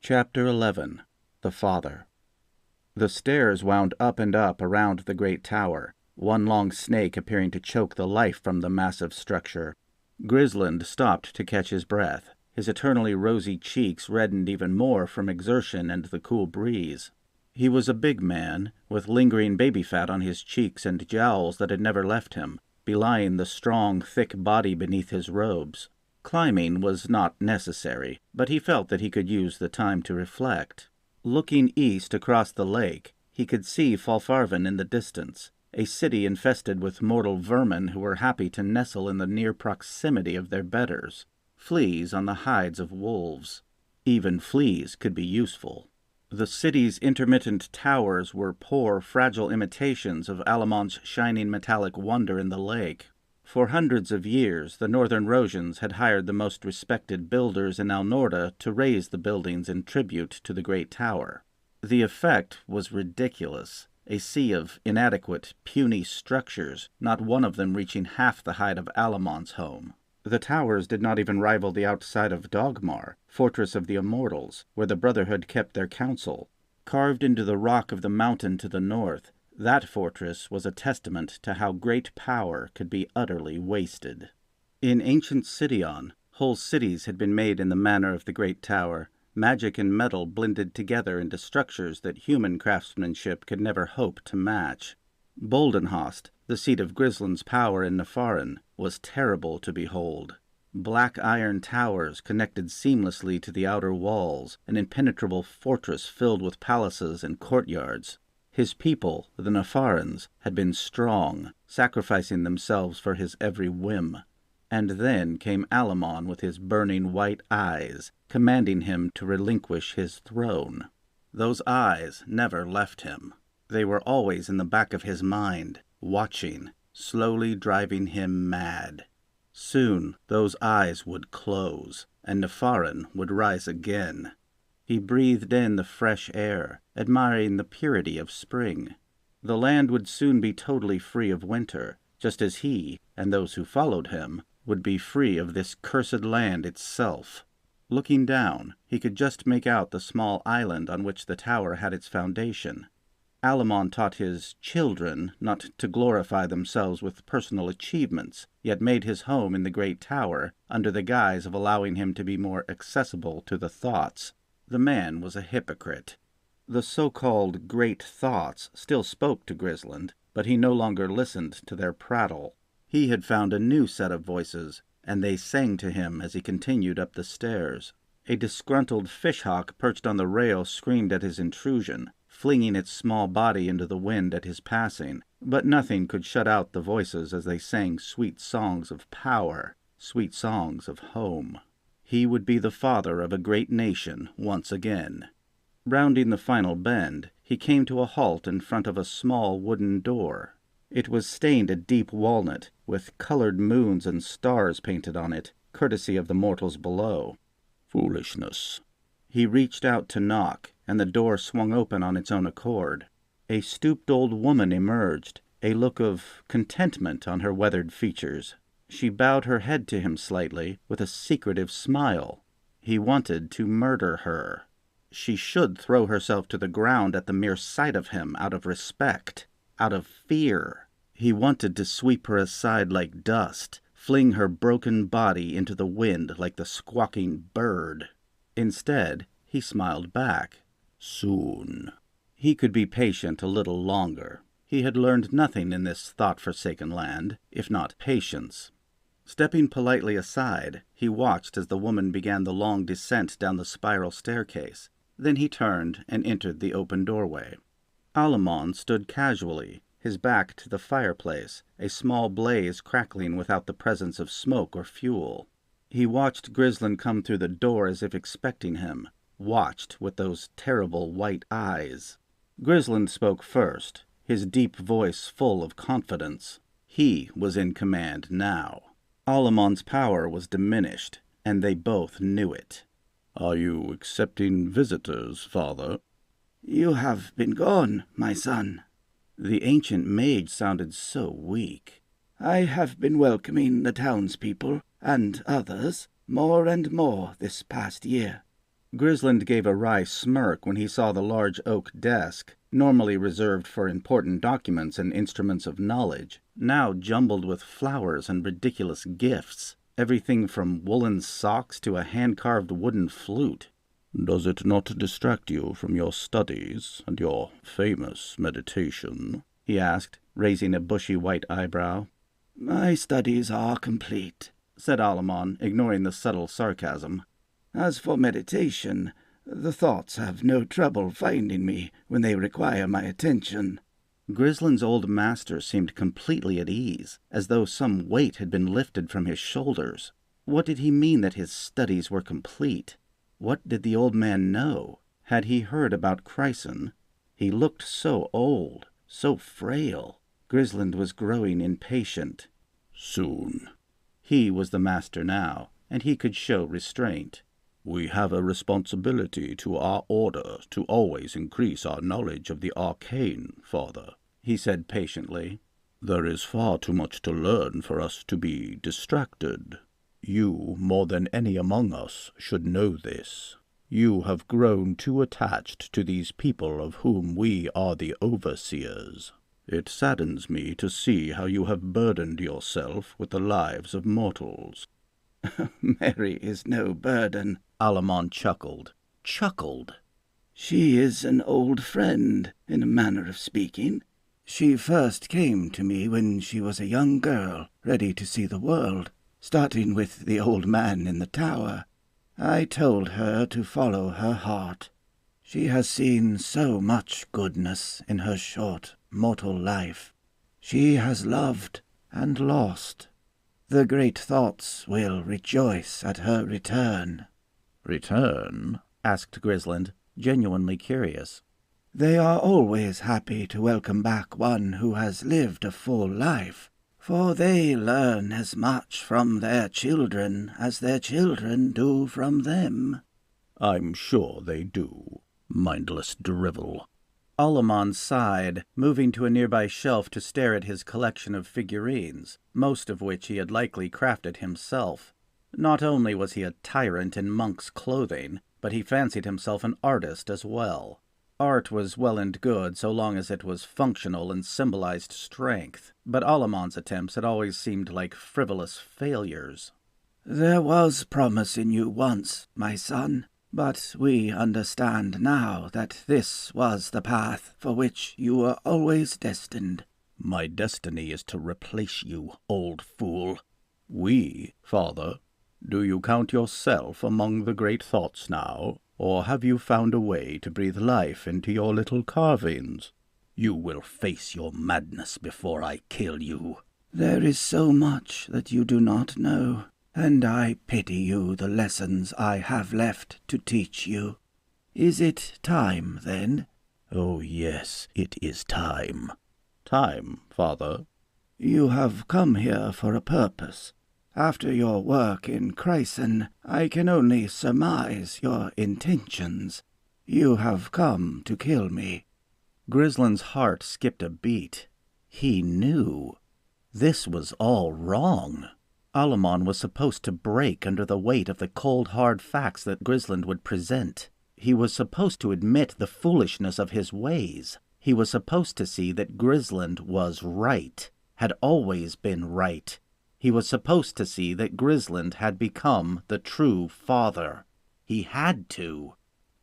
Chapter 11. The Father. The stairs wound up and up around the great tower, one long snake appearing to choke the life from the massive structure. Crysin stopped to catch his breath. His eternally rosy cheeks reddened even more from exertion and the cool breeze. He was a big man, with lingering baby fat on his cheeks and jowls that had never left him, belying the strong, thick body beneath his robes. Climbing was not necessary, but he felt that he could use the time to reflect. Looking east across the lake, he could see Falfarven in the distance, a city infested with mortal vermin who were happy to nestle in the near proximity of their betters, fleas on the hides of wolves. Even fleas could be useful. The city's intermittent towers were poor, fragile imitations of Alamon's shining metallic wonder in the lake. For hundreds of years, the Northern Rosians had hired the most respected builders in Alnorda to raise the buildings in tribute to the great tower. The effect was ridiculous, a sea of inadequate, puny structures, not one of them reaching half the height of Alamon's home. The towers did not even rival the outside of Dogmar, fortress of the Immortals, where the Brotherhood kept their council. Carved into the rock of the mountain to the north, that fortress was a testament to how great power could be utterly wasted. In ancient Cidion, whole cities had been made in the manner of the great tower, magic and metal blended together into structures that human craftsmanship could never hope to match. Boldenhost, the seat of Crysin's power in Nefarin, was terrible to behold. Black iron towers connected seamlessly to the outer walls, an impenetrable fortress filled with palaces and courtyards. His people, the Nefarins, had been strong, sacrificing themselves for his every whim. And then came Alamon with his burning white eyes, commanding him to relinquish his throne. Those eyes never left him. They were always in the back of his mind, watching, slowly driving him mad. Soon those eyes would close, and Nefarin would rise again. He breathed in the fresh air, admiring the purity of spring. The land would soon be totally free of winter, just as he, and those who followed him, would be free of this cursed land itself. Looking down, he could just make out the small island on which the tower had its foundation. Alamon taught his children not to glorify themselves with personal achievements, yet made his home in the great tower under the guise of allowing him to be more accessible to the thoughts. The man was a hypocrite. The so-called great thoughts still spoke to Crysin, but he no longer listened to their prattle. He had found a new set of voices, and they sang to him as he continued up the stairs. A disgruntled fishhawk perched on the rail screamed at his intrusion, flinging its small body into the wind at his passing, but nothing could shut out the voices as they sang sweet songs of power, sweet songs of home. He would be the father of a great nation once again. Rounding the final bend, he came to a halt in front of a small wooden door. It was stained a deep walnut, with colored moons and stars painted on it, courtesy of the mortals below. Foolishness. He reached out to knock, and the door swung open on its own accord. A stooped old woman emerged, a look of contentment on her weathered features. She bowed her head to him slightly, with a secretive smile. He wanted to murder her. She should throw herself to the ground at the mere sight of him, out of respect, out of fear. He wanted to sweep her aside like dust, fling her broken body into the wind like the squawking bird. Instead, he smiled back. Soon. He could be patient a little longer. He had learned nothing in this thought-forsaken land, if not patience. Stepping politely aside, he watched as the woman began the long descent down the spiral staircase. Then he turned and entered the open doorway. Alamon stood casually, his back to the fireplace, a small blaze crackling without the presence of smoke or fuel. He watched Crysin come through the door as if expecting him, watched with those terrible white eyes. Crysin spoke first, his deep voice full of confidence. He was in command now. Alamon's power was diminished, and they both knew it. Are you accepting visitors, father? You have been gone, my son. The ancient mage sounded so weak. I have been welcoming the townspeople, and others, more and more this past year. Grislind gave a wry smirk when he saw the large oak desk, normally reserved for important documents and instruments of knowledge, now jumbled with flowers and ridiculous gifts, everything from woolen socks to a hand-carved wooden flute. "Does it not distract you from your studies and your famous meditation?" he asked, raising a bushy white eyebrow. "My studies are complete," said Alamon, ignoring the subtle sarcasm. "As for meditation, the thoughts have no trouble finding me when they require my attention." Grislind's old master seemed completely at ease, as though some weight had been lifted from his shoulders. What did he mean that his studies were complete? What did the old man know? Had he heard about Crysin? He looked so old, so frail. Grislind was growing impatient. "Soon." He was the master now, and he could show restraint. "We have a responsibility to our order to always increase our knowledge of the arcane, Father," he said patiently. "There is far too much to learn for us to be distracted. You, more than any among us, should know this. You have grown too attached to these people of whom we are the overseers. It saddens me to see how you have burdened yourself with the lives of mortals." "Mary is no burden," Alamon chuckled. "She is an old friend, in a manner of speaking. She first came to me when she was a young girl, ready to see the world, starting with the old man in the tower. I told her to follow her heart. She has seen so much goodness in her short mortal life. She has loved and lost. The great thoughts will rejoice at her return." "Return?" asked Grislind, genuinely curious. "They are always happy to welcome back one who has lived a full life, for they learn as much from their children as their children do from them." "I'm sure they do. Mindless drivel." Alamon sighed, moving to a nearby shelf to stare at his collection of figurines, most of which he had likely crafted himself. Not only was he a tyrant in monk's clothing, but he fancied himself an artist as well. Art was well and good so long as it was functional and symbolized strength, but Alamon's attempts had always seemed like frivolous failures. "There was promise in you once, my son, but we understand now that this was the path for which you were always destined." "My destiny is to replace you, old fool." "We, Father? Do you count yourself among the great thoughts now? Or have you found a way to breathe life into your little carvings? You will face your madness before I kill you." "There is so much that you do not know, and I pity you the lessons I have left to teach you. Is it time, then?" "Oh, yes, it is time." "Time, Father?" "You have come here for a purpose. After your work in Crysin, I can only surmise your intentions. You have come to kill me." Grislind's heart skipped a beat. He knew. This was all wrong. Alamon was supposed to break under the weight of the cold, hard facts that Grislind would present. He was supposed to admit the foolishness of his ways. He was supposed to see that Grislind was right, had always been right. He was supposed to see that Grislind had become the true father. He had to.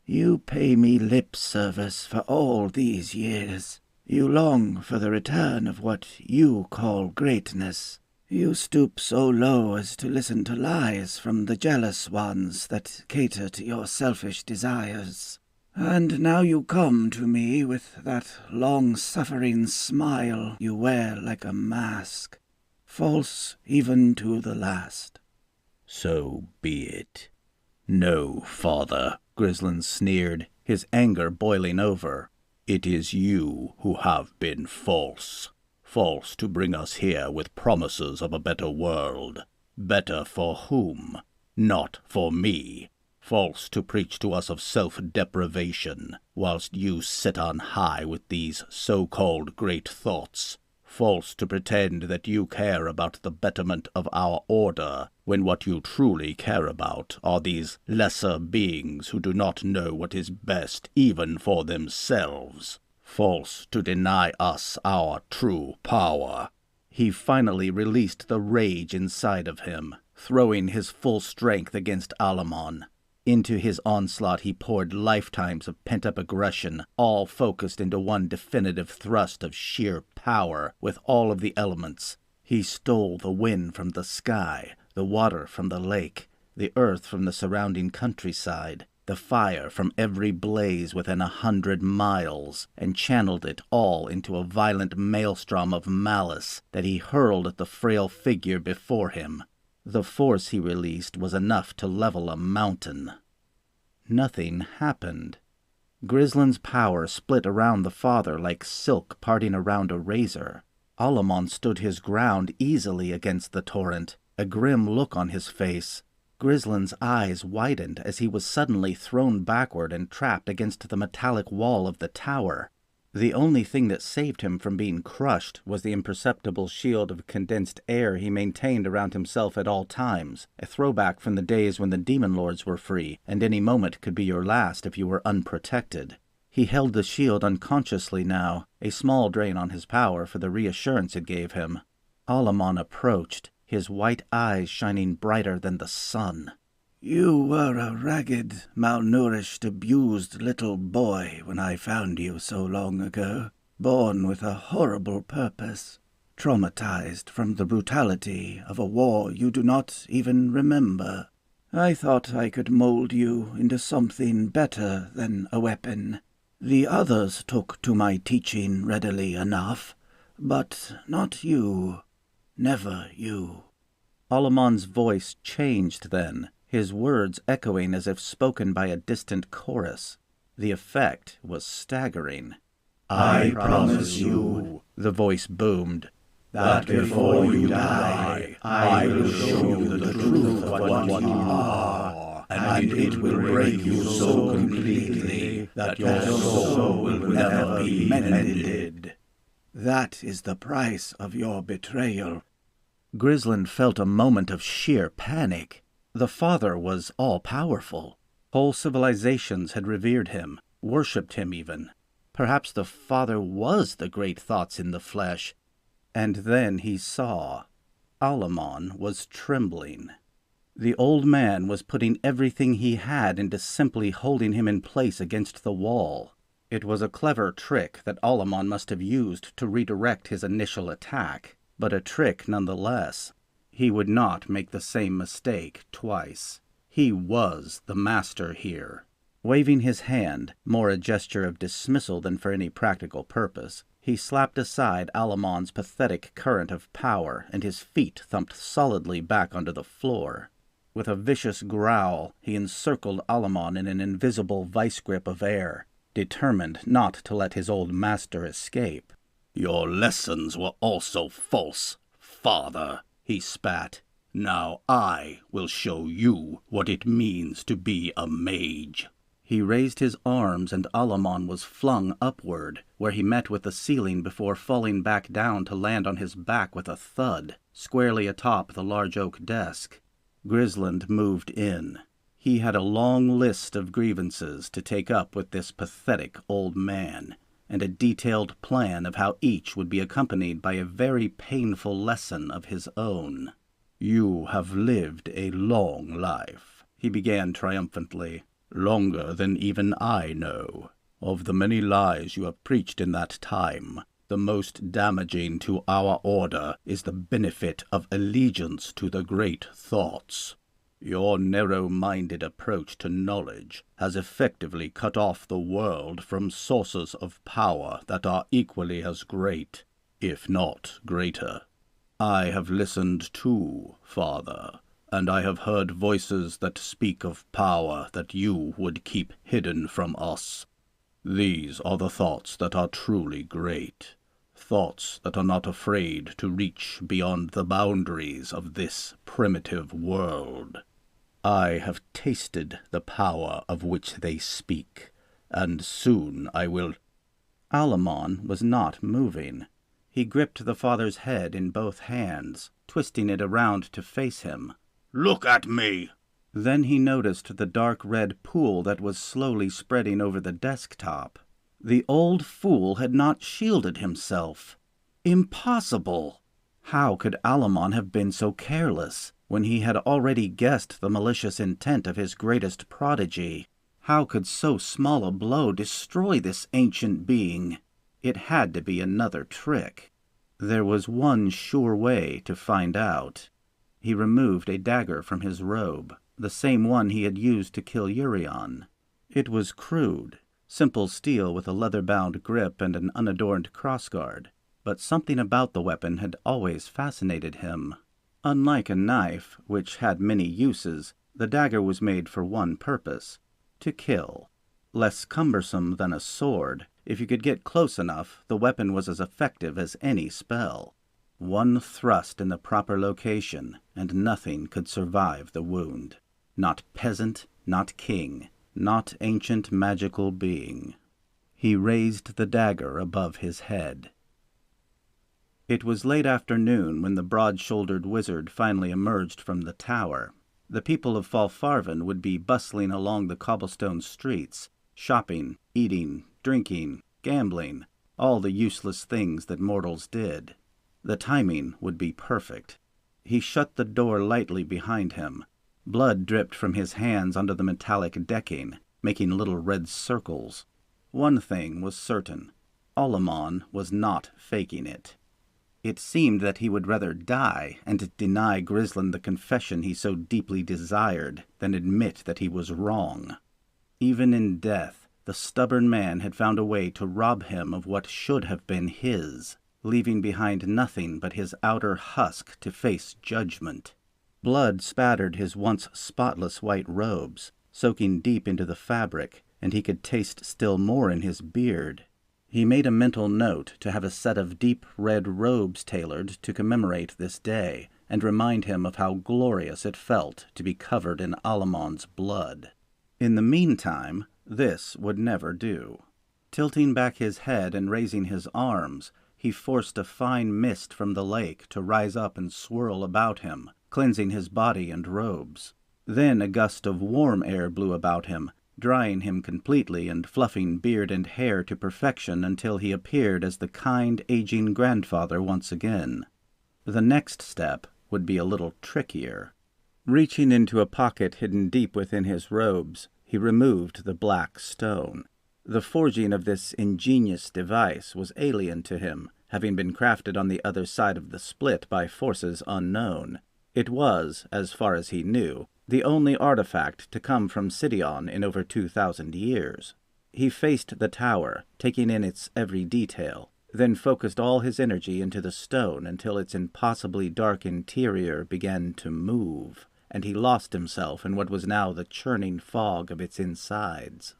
"You pay me lip service for all these years. You long for the return of what you call greatness. You stoop so low as to listen to lies from the jealous ones that cater to your selfish desires. And now you come to me with that long-suffering smile you wear like a mask, false even to the last." "So be it." "No, Father," Grislind sneered, his anger boiling over. "It is you who have been false. False to bring us here with promises of a better world. Better for whom? Not for me. False to preach to us of self-deprivation, whilst you sit on high with these so-called great thoughts. false to pretend that you care about the betterment of our order, when what you truly care about are these lesser beings who do not know what is best even for themselves. False to deny us our true power." He finally released the rage inside of him, throwing his full strength against Alamon. Into his onslaught he poured lifetimes of pent-up aggression, all focused into one definitive thrust of sheer power with all of the elements. He stole the wind from the sky, the water from the lake, the earth from the surrounding countryside, the fire from every blaze within 100 miles, and channeled it all into a violent maelstrom of malice that he hurled at the frail figure before him. The force he released was enough to level a mountain. Nothing happened. Grislin's power split around the father like silk parting around a razor. Alamon stood his ground easily against the torrent, a grim look on his face. Grislin's eyes widened as he was suddenly thrown backward and trapped against the metallic wall of the tower. The only thing that saved him from being crushed was the imperceptible shield of condensed air he maintained around himself at all times, a throwback from the days when the demon lords were free, and any moment could be your last if you were unprotected. He held the shield unconsciously now, a small drain on his power for the reassurance it gave him. Alamon approached, his white eyes shining brighter than the sun. "You were a ragged, malnourished, abused little boy when I found you so long ago, born with a horrible purpose, traumatized from the brutality of a war you do not even remember. I thought I could mold you into something better than a weapon. The others took to my teaching readily enough, but not you. Never you." Alamon's voice changed then, his words echoing as if spoken by a distant chorus. The effect was staggering. "I promise you," the voice boomed, "that before you die, I will show you the truth of what you are, and it will break you so completely that your soul will never be mended. That is the price of your betrayal." Grislin felt a moment of sheer panic. The father was all-powerful. Whole civilizations had revered him, worshipped him even. Perhaps the father was the great thoughts in the flesh. And then he saw. Alamon was trembling. The old man was putting everything he had into simply holding him in place against the wall. It was a clever trick that Alamon must have used to redirect his initial attack, but a trick nonetheless. He would not make the same mistake twice. He was the master here. Waving his hand, more a gesture of dismissal than for any practical purpose, he slapped aside Alamon's pathetic current of power, and his feet thumped solidly back onto the floor. With a vicious growl, he encircled Alamon in an invisible vice-grip of air, determined not to let his old master escape. "Your lessons were also false, father," he spat. "Now I will show you what it means to be a mage." He raised his arms and Alamon was flung upward, where he met with the ceiling before falling back down to land on his back with a thud, squarely atop the large oak desk. Grisland moved in. He had a long list of grievances to take up with this pathetic old man, and a detailed plan of how each would be accompanied by a very painful lesson of his own. "You have lived a long life," he began triumphantly, "longer than even I know. Of the many lies you have preached in that time, the most damaging to our order is the benefit of allegiance to the great thoughts. Your narrow-minded approach to knowledge has effectively cut off the world from sources of power that are equally as great, if not greater. I have listened too, Father, and I have heard voices that speak of power that you would keep hidden from us. These are the thoughts that are truly great, thoughts that are not afraid to reach beyond the boundaries of this primitive world. I have tasted the power of which they speak, and soon I will—" Alamon was not moving. He gripped the father's head in both hands, twisting it around to face him. "Look at me!" Then he noticed the dark red pool that was slowly spreading over the desktop. The old fool had not shielded himself. Impossible! How could Alamon have been so careless, when he had already guessed the malicious intent of his greatest prodigy? How could so small a blow destroy this ancient being? It had to be another trick. There was one sure way to find out. He removed a dagger from his robe, the same one he had used to kill Urion. It was crude, simple steel with a leather-bound grip and an unadorned crossguard, but something about the weapon had always fascinated him. Unlike a knife, which had many uses, the dagger was made for one purpose: to kill. Less cumbersome than a sword, if you could get close enough, the weapon was as effective as any spell. One thrust in the proper location, and nothing could survive the wound. Not peasant, not king, not ancient magical being. He raised the dagger above his head. It was late afternoon when the broad-shouldered wizard finally emerged from the tower. The people of Falfarven would be bustling along the cobblestone streets, shopping, eating, drinking, gambling, all the useless things that mortals did. The timing would be perfect. He shut the door lightly behind him. Blood dripped from his hands onto the metallic decking, making little red circles. One thing was certain: Alamon was not faking it. It seemed that he would rather die and deny Grisland the confession he so deeply desired than admit that he was wrong. Even in death, the stubborn man had found a way to rob him of what should have been his, leaving behind nothing but his outer husk to face judgment. Blood spattered his once spotless white robes, soaking deep into the fabric, and he could taste still more in his beard. He made a mental note to have a set of deep red robes tailored to commemorate this day, and remind him of how glorious it felt to be covered in Alamon's blood. In the meantime, this would never do. Tilting back his head and raising his arms, he forced a fine mist from the lake to rise up and swirl about him, cleansing his body and robes. Then a gust of warm air blew about him, drying him completely and fluffing beard and hair to perfection until he appeared as the kind, aging grandfather once again. The next step would be a little trickier. Reaching into a pocket hidden deep within his robes, he removed the black stone. The forging of this ingenious device was alien to him, having been crafted on the other side of the split by forces unknown. It was, as far as he knew, the only artifact to come from Sidion in over 2,000 years. He faced the tower, taking in its every detail, then focused all his energy into the stone until its impossibly dark interior began to move, and he lost himself in what was now the churning fog of its insides.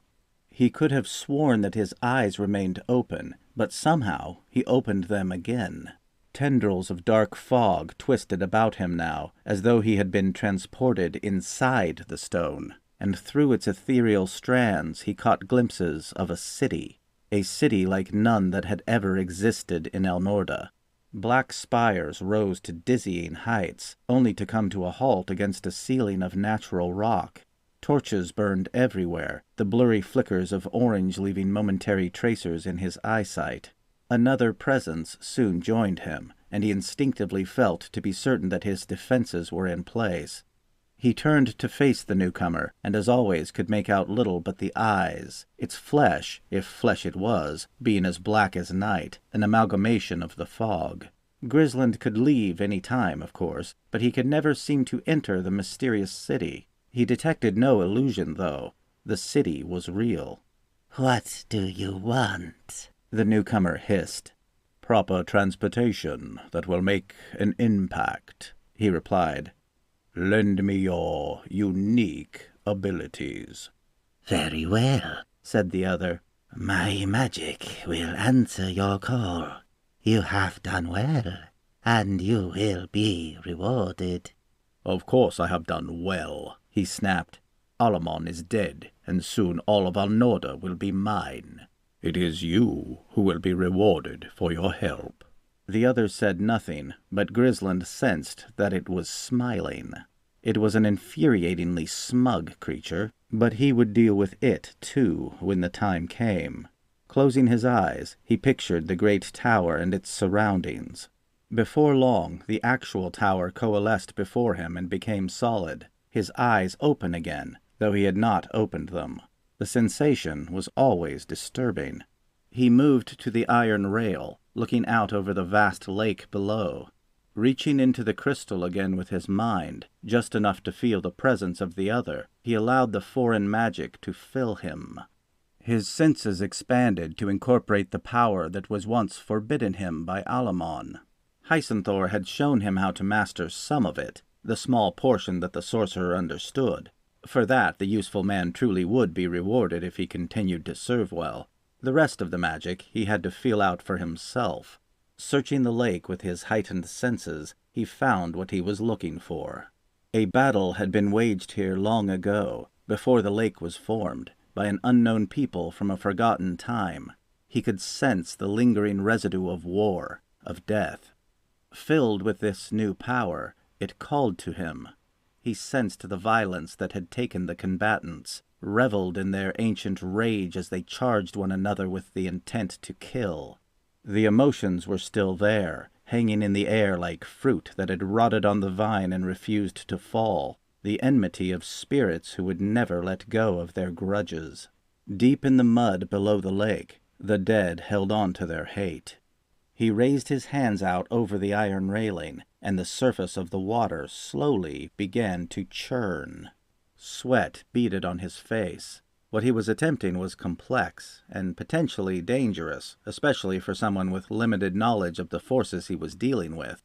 He could have sworn that his eyes remained open, but somehow he opened them again. Tendrils of dark fog twisted about him now, as though he had been transported inside the stone, and through its ethereal strands he caught glimpses of a city like none that had ever existed in Elnorda. Black spires rose to dizzying heights, only to come to a halt against a ceiling of natural rock. Torches burned everywhere, the blurry flickers of orange leaving momentary tracers in his eyesight. Another presence soon joined him, and he instinctively felt to be certain that his defenses were in place. He turned to face the newcomer, and as always could make out little but the eyes, its flesh, if flesh it was, being as black as night, an amalgamation of the fog. Grisland could leave any time, of course, but he could never seem to enter the mysterious city. He detected no illusion, though. The city was real. "What do you want?" the newcomer hissed. "Proper transportation that will make an impact," he replied. "Lend me your unique abilities." "Very well," said the other. "My magic will answer your call. You have done well, and you will be rewarded." "Of course I have done well," he snapped. "Alamon is dead, and soon all of Elnorda will be mine. It is you who will be rewarded for your help." The others said nothing, but Grisland sensed that it was smiling. It was an infuriatingly smug creature, but he would deal with it, too, when the time came. Closing his eyes, he pictured the great tower and its surroundings. Before long, the actual tower coalesced before him and became solid, his eyes open again, though he had not opened them. The sensation was always disturbing. He moved to the iron rail, looking out over the vast lake below. Reaching into the crystal again with his mind, just enough to feel the presence of the other, he allowed the foreign magic to fill him. His senses expanded to incorporate the power that was once forbidden him by Alamon. Hycenthor had shown him how to master some of it, the small portion that the sorcerer understood. For that, the useful man truly would be rewarded if he continued to serve well. The rest of the magic he had to feel out for himself. Searching the lake with his heightened senses, he found what he was looking for. A battle had been waged here long ago, before the lake was formed, by an unknown people from a forgotten time. He could sense the lingering residue of war, of death. Filled with this new power, it called to him. He sensed the violence that had taken the combatants, reveled in their ancient rage as they charged one another with the intent to kill. The emotions were still there, hanging in the air like fruit that had rotted on the vine and refused to fall, the enmity of spirits who would never let go of their grudges. Deep in the mud below the lake, the dead held on to their hate. He raised his hands out over the iron railing, and the surface of the water slowly began to churn. Sweat beaded on his face. What he was attempting was complex and potentially dangerous, especially for someone with limited knowledge of the forces he was dealing with.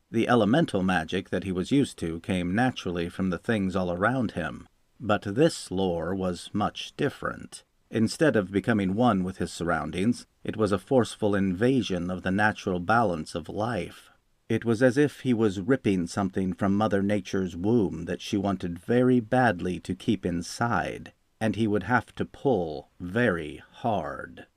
The elemental magic that he was used to came naturally from the things all around him, but this lore was much different. Instead of becoming one with his surroundings, it was a forceful invasion of the natural balance of life. It was as if he was ripping something from Mother Nature's womb that she wanted very badly to keep inside, and he would have to pull very hard.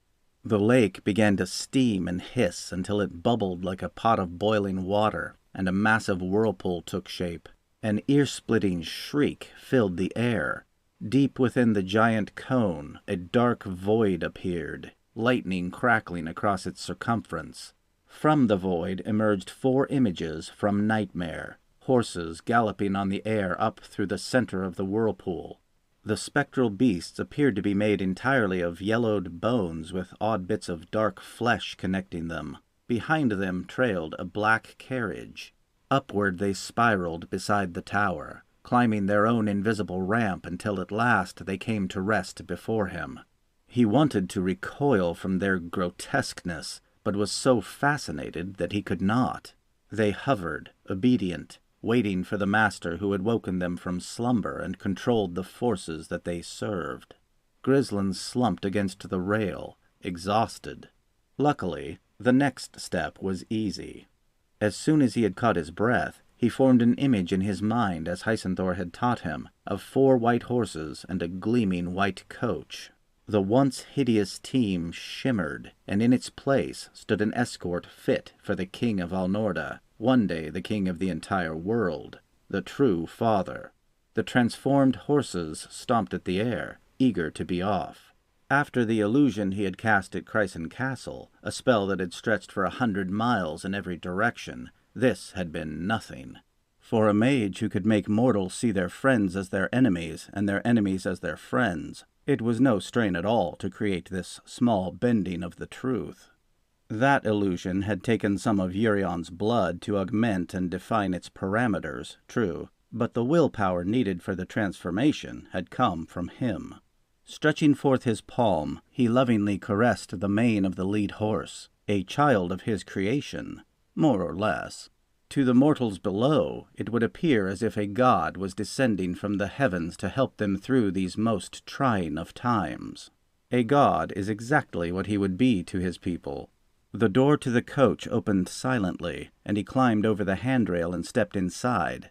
The lake began to steam and hiss until it bubbled like a pot of boiling water, and a massive whirlpool took shape. An ear-splitting shriek filled the air. Deep within the giant cone, a dark void appeared, lightning crackling across its circumference. From the void emerged 4 images from Nightmare, horses galloping on the air up through the center of the whirlpool. The spectral beasts appeared to be made entirely of yellowed bones with odd bits of dark flesh connecting them. Behind them trailed a black carriage. Upward they spiraled beside the tower, climbing their own invisible ramp until at last they came to rest before him. He wanted to recoil from their grotesqueness, but was so fascinated that he could not. They hovered, obedient, waiting for the master who had woken them from slumber and controlled the forces that they served. Grisland slumped against the rail, exhausted. Luckily, the next step was easy. As soon as he had caught his breath, he formed an image in his mind, as Hycenthor had taught him, of 4 white horses and a gleaming white coach. The once hideous team shimmered, and in its place stood an escort fit for the king of Alnorda, one day the king of the entire world, the true father. The transformed horses stomped at the air, eager to be off. After the illusion he had cast at Crysin Castle, a spell that had stretched for 100 miles in every direction, this had been nothing. For a mage who could make mortals see their friends as their enemies and their enemies as their friends, it was no strain at all to create this small bending of the truth. That illusion had taken some of Urion's blood to augment and define its parameters, true, but the willpower needed for the transformation had come from him. Stretching forth his palm, he lovingly caressed the mane of the lead horse, a child of his creation, more or less. To the mortals below, it would appear as if a god was descending from the heavens to help them through these most trying of times. A god is exactly what he would be to his people. The door to the coach opened silently, and he climbed over the handrail and stepped inside.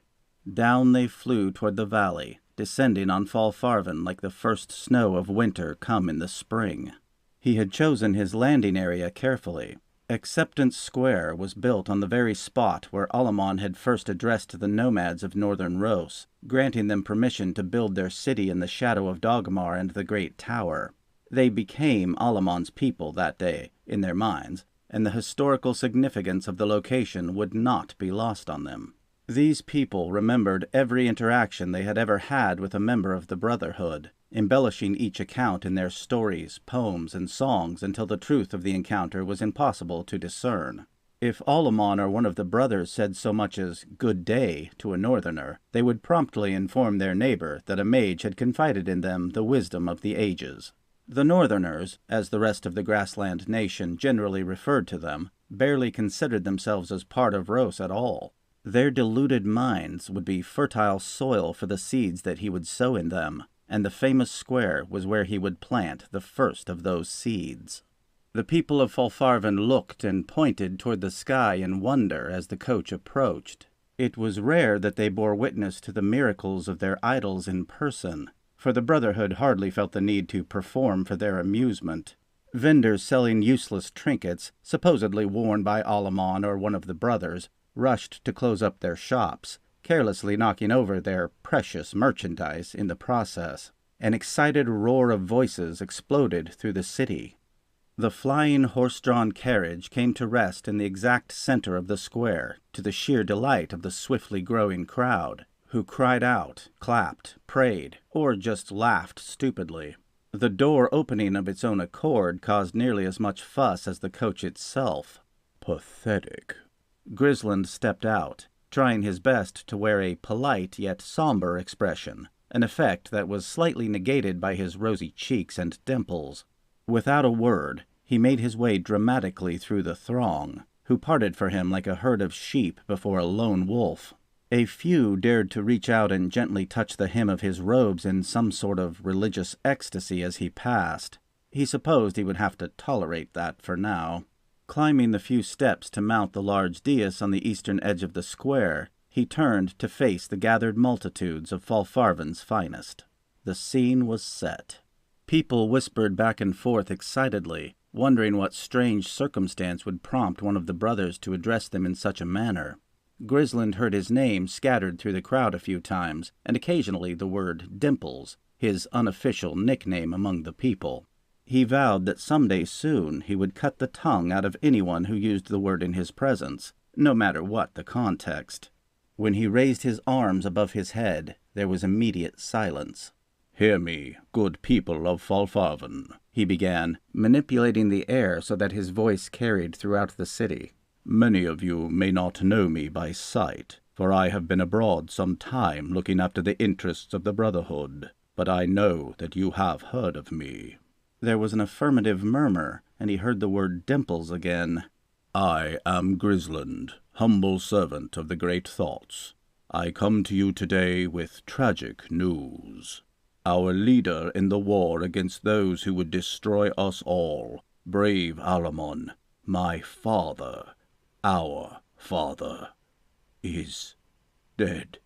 Down they flew toward the valley, descending on Fall Farven like the first snow of winter come in the spring. He had chosen his landing area carefully. Acceptance Square was built on the very spot where Alamon had first addressed the nomads of northern Rose, granting them permission to build their city in the shadow of Dogmar and the Great Tower. They became Alamon's people that day, in their minds, and the historical significance of the location would not be lost on them. These people remembered every interaction they had ever had with a member of the Brotherhood, embellishing each account in their stories, poems, and songs until the truth of the encounter was impossible to discern. If Alamon or one of the brothers said so much as "good day" to a northerner, they would promptly inform their neighbor that a mage had confided in them the wisdom of the ages. The northerners, as the rest of the grassland nation generally referred to them, barely considered themselves as part of Rose at all. Their deluded minds would be fertile soil for the seeds that he would sow in them, and the famous square was where he would plant the first of those seeds. The people of Falfarven looked and pointed toward the sky in wonder as the coach approached. It was rare that they bore witness to the miracles of their idols in person, for the Brotherhood hardly felt the need to perform for their amusement. Vendors selling useless trinkets, supposedly worn by Alamon or one of the brothers, rushed to close up their shops, carelessly knocking over their precious merchandise in the process. An excited roar of voices exploded through the city. The flying horse-drawn carriage came to rest in the exact center of the square, to the sheer delight of the swiftly growing crowd, who cried out, clapped, prayed, or just laughed stupidly. The door opening of its own accord caused nearly as much fuss as the coach itself. Pathetic. Grisland stepped out, trying his best to wear a polite yet somber expression, an effect that was slightly negated by his rosy cheeks and dimples. Without a word, he made his way dramatically through the throng, who parted for him like a herd of sheep before a lone wolf. A few dared to reach out and gently touch the hem of his robes in some sort of religious ecstasy as he passed. He supposed he would have to tolerate that for now. Climbing the few steps to mount the large dais on the eastern edge of the square, he turned to face the gathered multitudes of Falfarven's finest. The scene was set. People whispered back and forth excitedly, wondering what strange circumstance would prompt one of the brothers to address them in such a manner. Grisland heard his name scattered through the crowd a few times, and occasionally the word Dimples, his unofficial nickname among the people. He vowed that someday soon he would cut the tongue out of anyone who used the word in his presence, no matter what the context. When he raised his arms above his head, there was immediate silence. "Hear me, good people of Falfarven," he began, manipulating the air so that his voice carried throughout the city. "Many of you may not know me by sight, for I have been abroad some time looking after the interests of the Brotherhood, but I know that you have heard of me." There was an affirmative murmur, and he heard the word Dimples again. "I am Grisland, humble servant of the great thoughts. I come to you today with tragic news. Our leader in the war against those who would destroy us all, brave Alamon, my father, our father, is dead."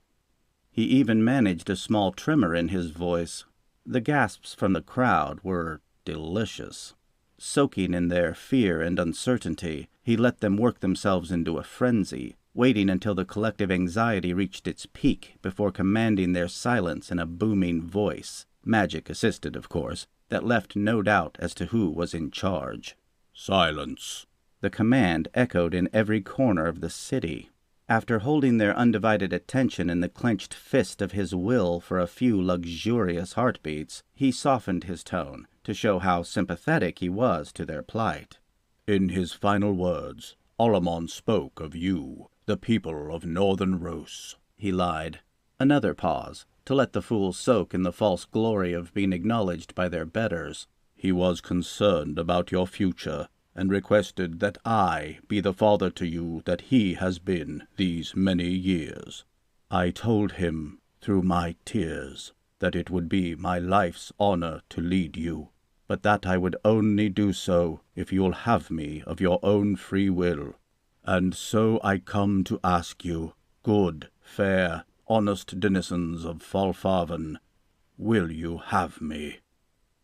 He even managed a small tremor in his voice. The gasps from the crowd were delicious. Soaking in their fear and uncertainty, he let them work themselves into a frenzy, waiting until the collective anxiety reached its peak before commanding their silence in a booming voice, magic-assisted, of course, that left no doubt as to who was in charge. "Silence!" The command echoed in every corner of the city. After holding their undivided attention in the clenched fist of his will for a few luxurious heartbeats, he softened his tone to show how sympathetic he was to their plight. "In his final words, Alamon spoke of you, the people of Northern Rose," he lied. Another pause, to let the fools soak in the false glory of being acknowledged by their betters. "He was concerned about your future, and requested that I be the father to you that he has been these many years. I told him, through my tears, that it would be my life's honor to lead you, but that I would only do so if you'll have me of your own free will. And so I come to ask you, good, fair, honest denizens of Falfarven, will you have me?"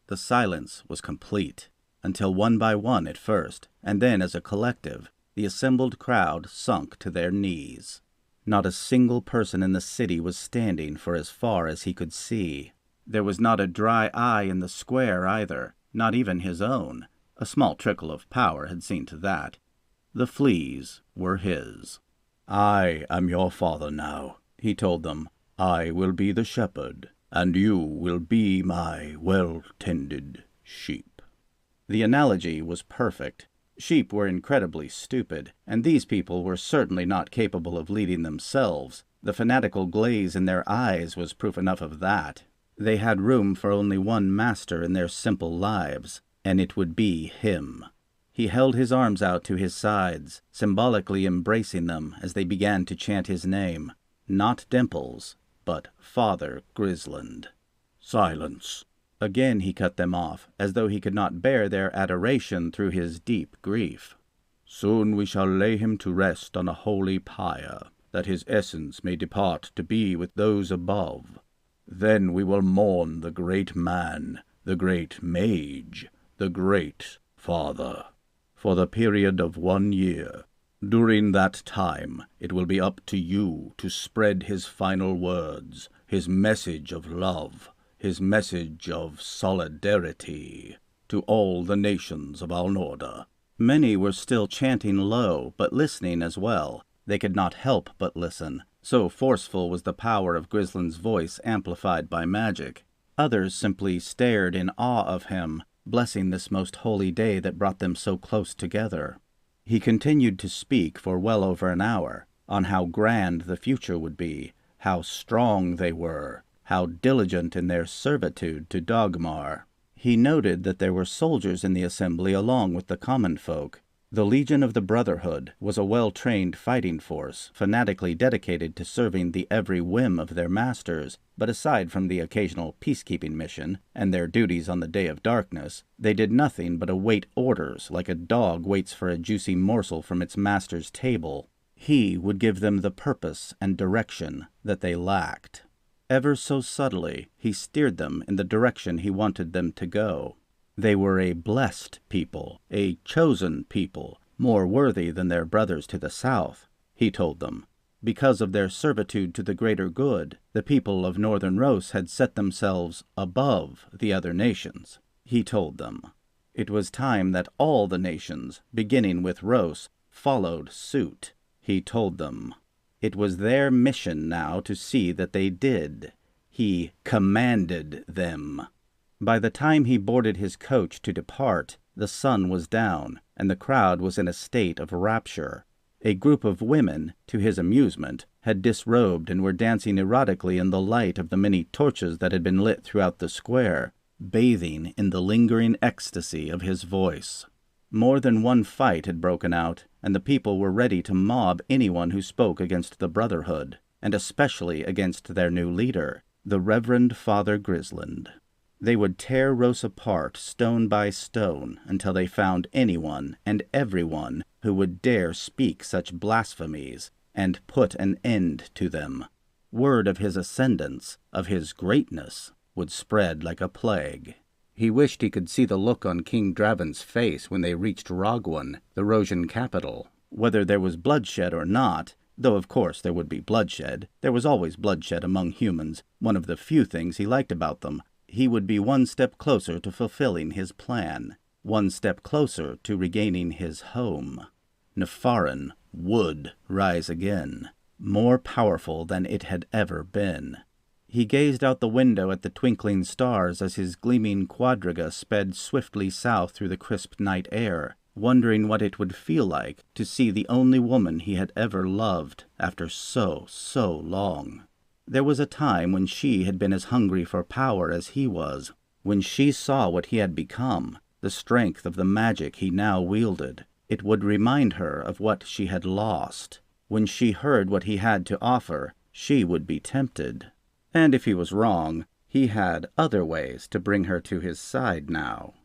The silence was complete. until one by one at first, and then as a collective, the assembled crowd sunk to their knees. Not a single person in the city was standing for as far as he could see. There was not a dry eye in the square either, not even his own. A small trickle of power had seen to that. The fleas were his. "I am your father now," he told them. "I will be the shepherd, and you will be my well-tended sheep." The analogy was perfect. Sheep were incredibly stupid, and these people were certainly not capable of leading themselves. The fanatical glaze in their eyes was proof enough of that. They had room for only one master in their simple lives, and it would be him. He held his arms out to his sides, symbolically embracing them as they began to chant his name. Not Dimples, but Father Grisland. "Silence!" Again he cut them off, as though he could not bear their adoration through his deep grief. "Soon we shall lay him to rest on a holy pyre, that his essence may depart to be with those above. Then we will mourn the great man, the great mage, the great father, for the period of 1 year. During that time, it will be up to you to spread his final words, his message of love, his message of solidarity, to all the nations of Alnorda." Many were still chanting low, but listening as well. They could not help but listen, so forceful was the power of Grisland's voice amplified by magic. Others simply stared in awe of him, blessing this most holy day that brought them so close together. He continued to speak for well over an hour, on how grand the future would be, how strong they were, how diligent in their servitude to Dagmar. He noted that there were soldiers in the assembly along with the common folk. The Legion of the Brotherhood was a well-trained fighting force, fanatically dedicated to serving the every whim of their masters, but aside from the occasional peacekeeping mission and their duties on the Day of Darkness, they did nothing but await orders like a dog waits for a juicy morsel from its master's table. He would give them the purpose and direction that they lacked. Ever so subtly, he steered them in the direction he wanted them to go. They were a blessed people, a chosen people, more worthy than their brothers to the south, he told them. Because of their servitude to the greater good, the people of Northern Rose had set themselves above the other nations, he told them. It was time that all the nations, beginning with Rose, followed suit, he told them. It was their mission now to see that they did. He commanded them. By the time he boarded his coach to depart, the sun was down, and the crowd was in a state of rapture. A group of women, to his amusement, had disrobed and were dancing erotically in the light of the many torches that had been lit throughout the square, bathing in the lingering ecstasy of his voice. More than one fight had broken out, and the people were ready to mob anyone who spoke against the Brotherhood, and especially against their new leader, the Reverend Father Grisland. They would tear Rose apart stone by stone until they found anyone and everyone who would dare speak such blasphemies, and put an end to them. Word of his ascendance, of his greatness, would spread like a plague. He wished he could see the look on King Draven's face when they reached Rogwan, the Rosian capital. Whether there was bloodshed or not, though of course there would be bloodshed, there was always bloodshed among humans, one of the few things he liked about them, he would be one step closer to fulfilling his plan, one step closer to regaining his home. Nefarin would rise again, more powerful than it had ever been. He gazed out the window at the twinkling stars as his gleaming quadriga sped swiftly south through the crisp night air, wondering what it would feel like to see the only woman he had ever loved after so long. There was a time when she had been as hungry for power as he was, when she saw what he had become, the strength of the magic he now wielded. It would remind her of what she had lost. When she heard what he had to offer, she would be tempted. And if he was wrong, he had other ways to bring her to his side now.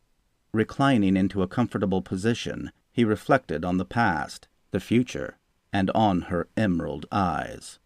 Reclining into a comfortable position, he reflected on the past, the future, and on her emerald eyes.